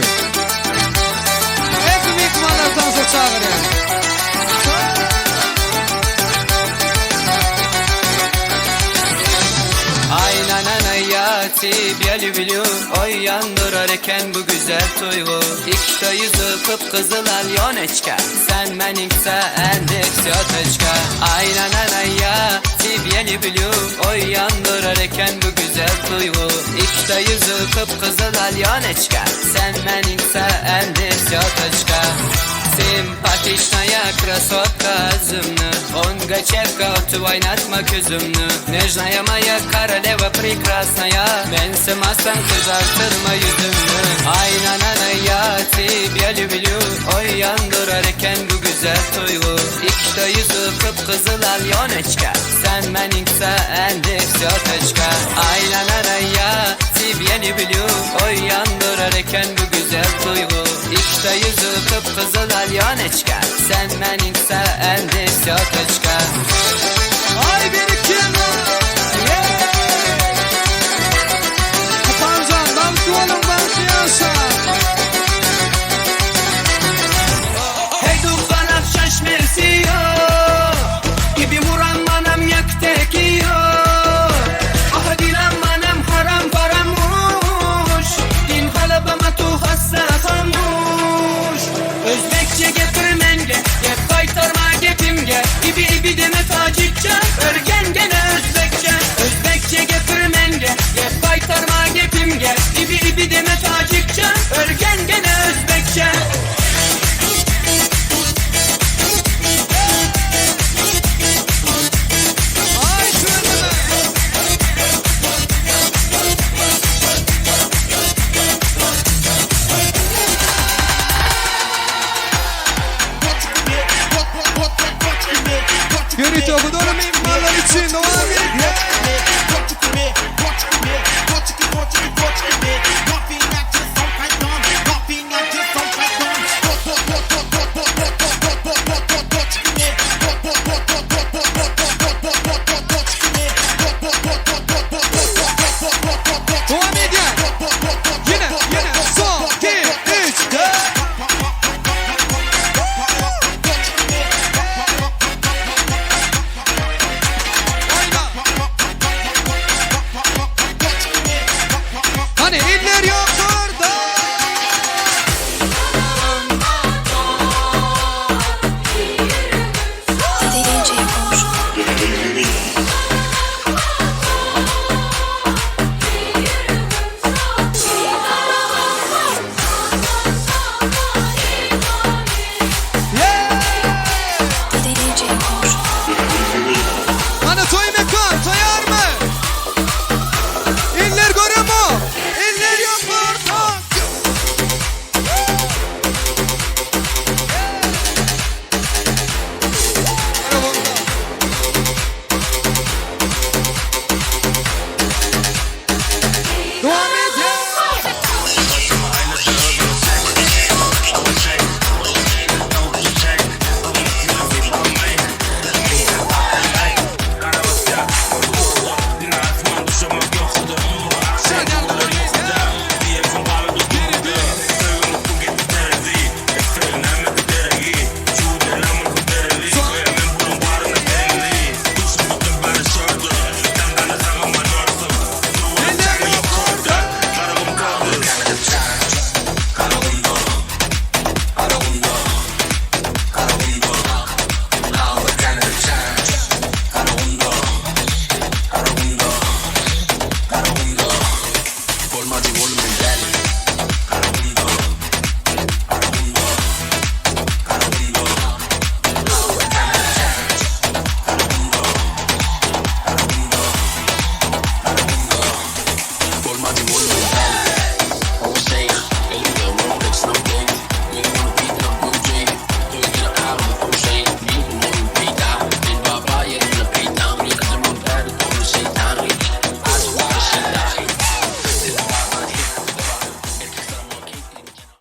ki. Hep mikmanlardan çağırın. Aynen hayatı bir biliyor. Oy yandırarken bu güzel tuygu. İşte yüzü kıpkızıl alyoneçka. Sen benimse endeksiyotečka. Aynen hayatı bir biliyor. Oy yandırarken bu güzel tuygu. İşte yüzü kıpkızıl alyoneçka. Sen benimse endeksiyotečka. Симпатичная красотка зымны, он гачевка, твой натмак зымны. Нежная моя королева прекрасная, мен сымастан кызартырма yüzümü. Aynen ana ya тебя люблю, oy yandırarken bu güzel tuygu. İşte yüzü kıpkızıl alyoneçka, sen benimse endeksiyotečka. Aynen ana ya тебя люблю, oy yandırarken bu güzel tuygu. İşte yüzü kıpkızıl alyoneçka, sen benimse endeksiyotečka. Ay beni kim o? Kapancan, dansı oğlum dansı yaşa. Hey dukkanak şaşmersiyo, gibi muran manam yak tekiyo. Ah dilam manam haram paramuş, din halabama tu hassa hamuş. Özbekçe getirmenge, gep kaytarma gepimge. İbi deme tacikçe, örgen gene Özbekçe. Özbekçe getirmenge, gep kaytarma gepimge. İbi deme tacikçe.